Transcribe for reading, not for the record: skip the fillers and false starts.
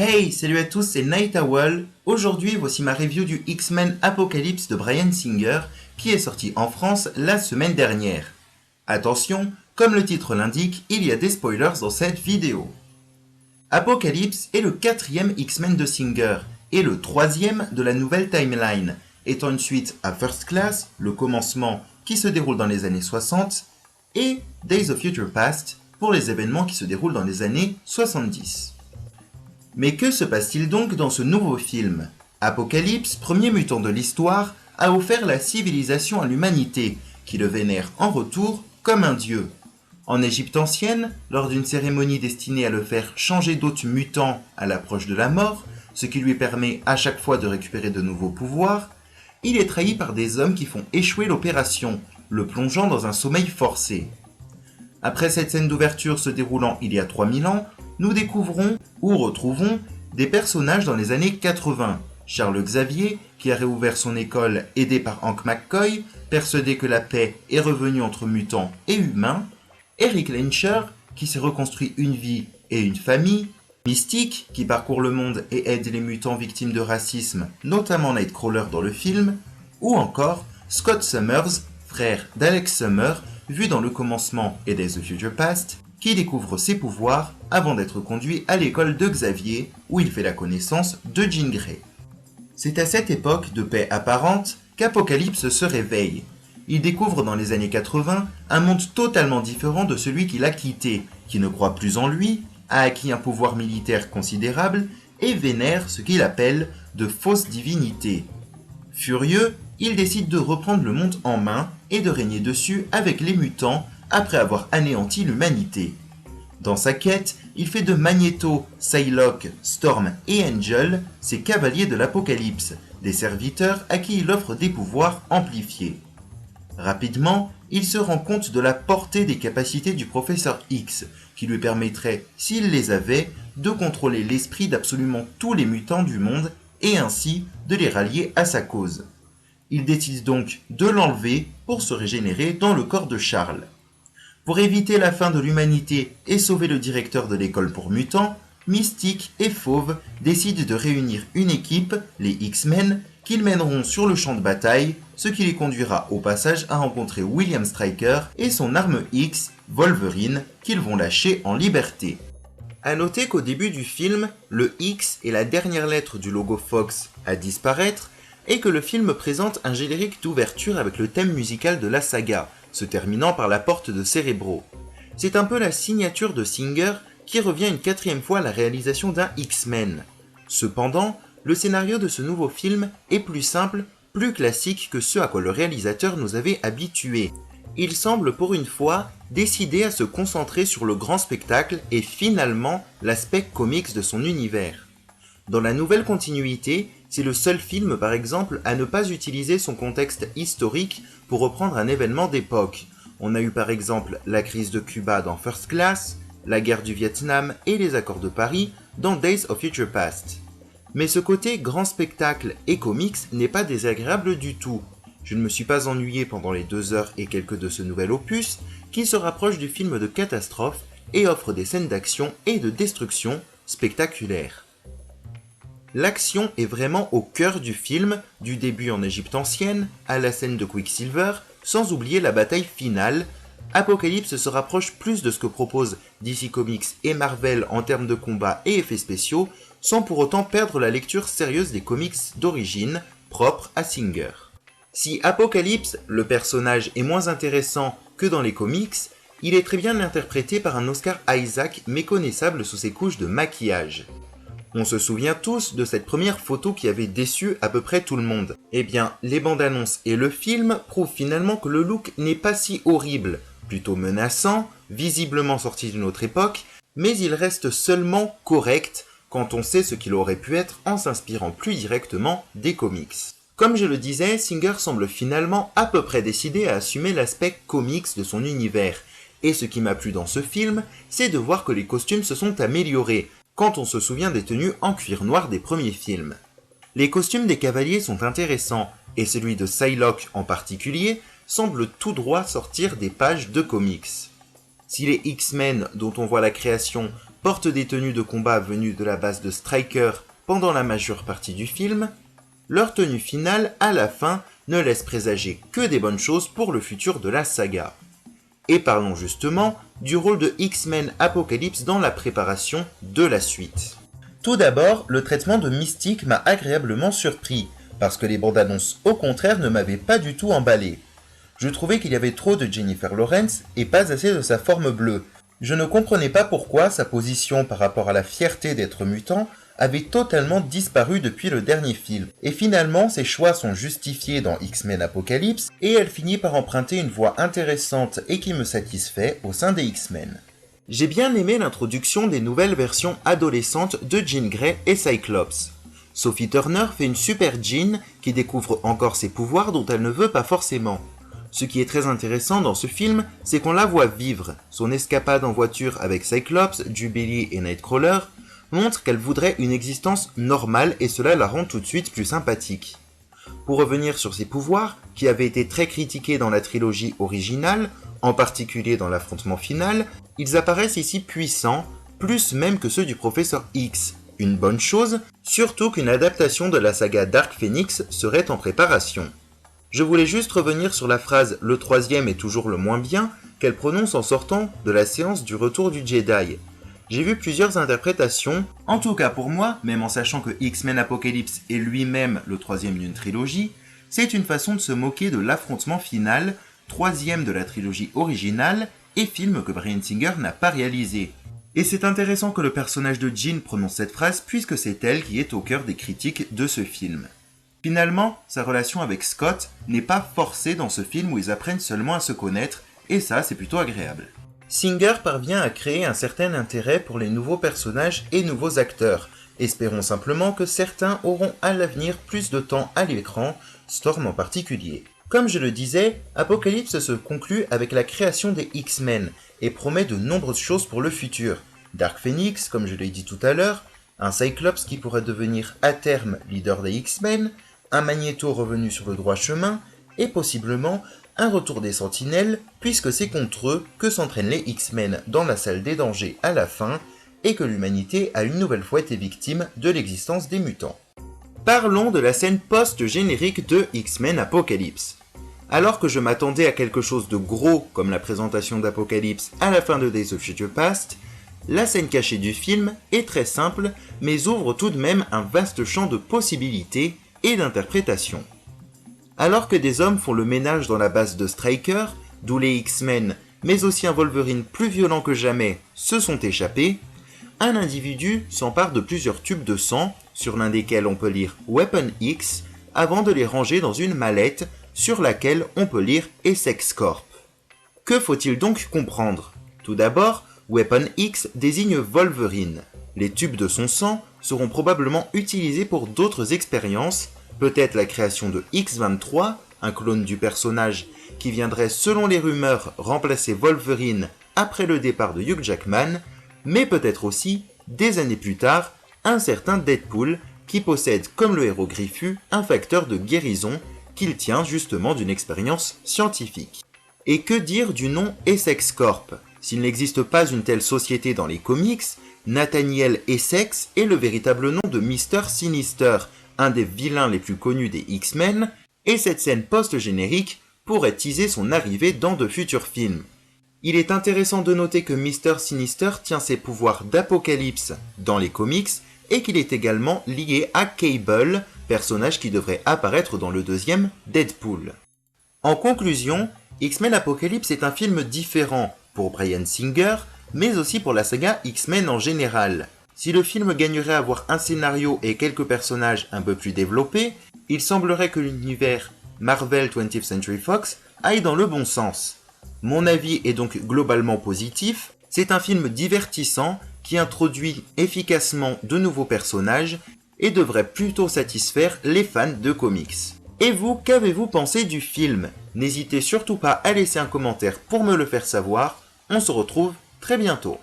Hey, salut à tous, c'est Night Owl. Aujourd'hui, voici ma review du X-Men Apocalypse de Bryan Singer, qui est sorti en France la semaine dernière. Attention, comme le titre l'indique, il y a des spoilers dans cette vidéo. Apocalypse est le quatrième X-Men de Singer, et le troisième de la nouvelle timeline, étant une suite à First Class, le commencement qui se déroule dans les années 60, et Days of Future Past, pour les événements qui se déroulent dans les années 70. Mais que se passe-t-il donc dans ce nouveau film ? Apocalypse, premier mutant de l'histoire, a offert la civilisation à l'humanité, qui le vénère en retour comme un dieu. En Égypte ancienne, lors d'une cérémonie destinée à le faire changer d'hôte mutant à l'approche de la mort, ce qui lui permet à chaque fois de récupérer de nouveaux pouvoirs, il est trahi par des hommes qui font échouer l'opération, le plongeant dans un sommeil forcé. Après cette scène d'ouverture se déroulant il y a 3000 ans, nous découvrons ou retrouvons des personnages dans les années 80. Charles Xavier, qui a réouvert son école aidé par Hank McCoy, persuadé que la paix est revenue entre mutants et humains. Eric Lehnsherr, qui s'est reconstruit une vie et une famille. Mystique, qui parcourt le monde et aide les mutants victimes de racisme, notamment Nightcrawler dans le film. Ou encore Scott Summers, frère d'Alex Summers, vu dans le commencement et Days of Future Past, qui découvre ses pouvoirs avant d'être conduit à l'école de Xavier, où il fait la connaissance de Jean Grey. C'est à cette époque de paix apparente qu'Apocalypse se réveille. Il découvre dans les années 80 un monde totalement différent de celui qu'il a quitté, qui ne croit plus en lui, a acquis un pouvoir militaire considérable et vénère ce qu'il appelle de fausses divinités. Furieux, il décide de reprendre le monde en main et de régner dessus avec les mutants après avoir anéanti l'humanité. Dans sa quête, il fait de Magneto, Psylocke, Storm et Angel ses cavaliers de l'Apocalypse, des serviteurs à qui il offre des pouvoirs amplifiés. Rapidement, il se rend compte de la portée des capacités du Professeur X, qui lui permettrait, s'il les avait, de contrôler l'esprit d'absolument tous les mutants du monde et ainsi de les rallier à sa cause. Il décide donc de l'enlever pour se régénérer dans le corps de Charles. Pour éviter la fin de l'humanité et sauver le directeur de l'école pour mutants, Mystique et Fauve décident de réunir une équipe, les X-Men, qu'ils mèneront sur le champ de bataille, ce qui les conduira au passage à rencontrer William Stryker et son arme X, Wolverine, qu'ils vont lâcher en liberté. A noter qu'au début du film, le X est la dernière lettre du logo Fox à disparaître et que le film présente un générique d'ouverture avec le thème musical de la saga, se terminant par la porte de Cerebro. C'est un peu la signature de Singer qui revient une quatrième fois à la réalisation d'un X-Men. Cependant, le scénario de ce nouveau film est plus simple, plus classique que ce à quoi le réalisateur nous avait habitués. Il semble pour une fois décider à se concentrer sur le grand spectacle et finalement l'aspect comics de son univers. Dans la nouvelle continuité, c'est le seul film par exemple à ne pas utiliser son contexte historique pour reprendre un événement d'époque. On a eu par exemple la crise de Cuba dans First Class, la guerre du Vietnam et les accords de Paris dans Days of Future Past. Mais ce côté grand spectacle et comics n'est pas désagréable du tout. Je ne me suis pas ennuyé pendant les 2 heures et quelques de ce nouvel opus, qui se rapproche du film de catastrophe et offre des scènes d'action et de destruction spectaculaires. L'action est vraiment au cœur du film, du début en Égypte ancienne, à la scène de Quicksilver, sans oublier la bataille finale. Apocalypse se rapproche plus de ce que proposent DC Comics et Marvel en termes de combat et effets spéciaux, sans pour autant perdre la lecture sérieuse des comics d'origine, propres à Singer. Si Apocalypse, le personnage, est moins intéressant que dans les comics, il est très bien interprété par un Oscar Isaac méconnaissable sous ses couches de maquillage. On se souvient tous de cette première photo qui avait déçu à peu près tout le monde. Eh bien, les bandes annonces et le film prouvent finalement que le look n'est pas si horrible, plutôt menaçant, visiblement sorti d'une autre époque, mais il reste seulement correct quand on sait ce qu'il aurait pu être en s'inspirant plus directement des comics. Comme je le disais, Singer semble finalement à peu près décidé à assumer l'aspect comics de son univers. Et ce qui m'a plu dans ce film, c'est de voir que les costumes se sont améliorés, quand on se souvient des tenues en cuir noir des premiers films. Les costumes des cavaliers sont intéressants, et celui de Psylocke en particulier semble tout droit sortir des pages de comics. Si les X-Men, dont on voit la création, portent des tenues de combat venues de la base de Stryker pendant la majeure partie du film, leur tenue finale, à la fin, ne laisse présager que des bonnes choses pour le futur de la saga. Et parlons justement du rôle de X-Men Apocalypse dans la préparation de la suite. Tout d'abord, le traitement de Mystique m'a agréablement surpris, parce que les bandes annonces au contraire ne m'avaient pas du tout emballé. Je trouvais qu'il y avait trop de Jennifer Lawrence et pas assez de sa forme bleue. Je ne comprenais pas pourquoi sa position par rapport à la fierté d'être mutant avait totalement disparu depuis le dernier film. Et finalement, ses choix sont justifiés dans X-Men Apocalypse et elle finit par emprunter une voix intéressante et qui me satisfait au sein des X-Men. J'ai bien aimé l'introduction des nouvelles versions adolescentes de Jean Grey et Cyclops. Sophie Turner fait une super Jean qui découvre encore ses pouvoirs dont elle ne veut pas forcément. Ce qui est très intéressant dans ce film, c'est qu'on la voit vivre. Son escapade en voiture avec Cyclops, Jubilee et Nightcrawler montre qu'elle voudrait une existence normale et cela la rend tout de suite plus sympathique. Pour revenir sur ses pouvoirs, qui avaient été très critiqués dans la trilogie originale, en particulier dans l'affrontement final, ils apparaissent ici puissants, plus même que ceux du Professeur X. Une bonne chose, surtout qu'une adaptation de la saga Dark Phoenix serait en préparation. Je voulais juste revenir sur la phrase « le troisième est toujours le moins bien » qu'elle prononce en sortant de la séance du retour du Jedi. J'ai vu plusieurs interprétations, en tout cas pour moi, même en sachant que X-Men Apocalypse est lui-même le troisième d'une trilogie, c'est une façon de se moquer de l'affrontement final, troisième de la trilogie originale, et film que Bryan Singer n'a pas réalisé. Et c'est intéressant que le personnage de Jean prononce cette phrase puisque c'est elle qui est au cœur des critiques de ce film. Finalement, sa relation avec Scott n'est pas forcée dans ce film où ils apprennent seulement à se connaître, et ça c'est plutôt agréable. Singer parvient à créer un certain intérêt pour les nouveaux personnages et nouveaux acteurs. Espérons simplement que certains auront à l'avenir plus de temps à l'écran, Storm en particulier. Comme je le disais, Apocalypse se conclut avec la création des X-Men et promet de nombreuses choses pour le futur. Dark Phoenix, comme je l'ai dit tout à l'heure, un Cyclops qui pourrait devenir à terme leader des X-Men, un Magneto revenu sur le droit chemin, et possiblement un retour des Sentinelles, puisque c'est contre eux que s'entraînent les X-Men dans la salle des dangers à la fin, et que l'humanité a une nouvelle fois été victime de l'existence des mutants. Parlons de la scène post-générique de X-Men Apocalypse. Alors que je m'attendais à quelque chose de gros comme la présentation d'Apocalypse à la fin de Days of Future Past, la scène cachée du film est très simple, mais ouvre tout de même un vaste champ de possibilités et d'interprétations. Alors que des hommes font le ménage dans la base de Stryker, d'où les X-Men, mais aussi un Wolverine plus violent que jamais, se sont échappés, un individu s'empare de plusieurs tubes de sang, sur l'un desquels on peut lire Weapon X, avant de les ranger dans une mallette sur laquelle on peut lire Essex Corp. Que faut-il donc comprendre ? Tout d'abord, Weapon X désigne Wolverine. Les tubes de son sang seront probablement utilisés pour d'autres expériences, peut-être la création de X-23, un clone du personnage qui viendrait selon les rumeurs remplacer Wolverine après le départ de Hugh Jackman, mais peut-être aussi, des années plus tard, un certain Deadpool qui possède comme le héros Griffu un facteur de guérison qu'il tient justement d'une expérience scientifique. Et que dire du nom Essex Corp ? S'il n'existe pas une telle société dans les comics, Nathaniel Essex est le véritable nom de Mr. Sinister, un des vilains les plus connus des X-Men, et cette scène post-générique pourrait teaser son arrivée dans de futurs films. Il est intéressant de noter que Mr. Sinister tient ses pouvoirs d'Apocalypse dans les comics et qu'il est également lié à Cable, personnage qui devrait apparaître dans le deuxième Deadpool. En conclusion, X-Men Apocalypse est un film différent pour Bryan Singer, mais aussi pour la saga X-Men en général. Si le film gagnerait à avoir un scénario et quelques personnages un peu plus développés, il semblerait que l'univers Marvel 20th Century Fox aille dans le bon sens. Mon avis est donc globalement positif, c'est un film divertissant qui introduit efficacement de nouveaux personnages et devrait plutôt satisfaire les fans de comics. Et vous, qu'avez-vous pensé du film ? N'hésitez surtout pas à laisser un commentaire pour me le faire savoir, on se retrouve très bientôt.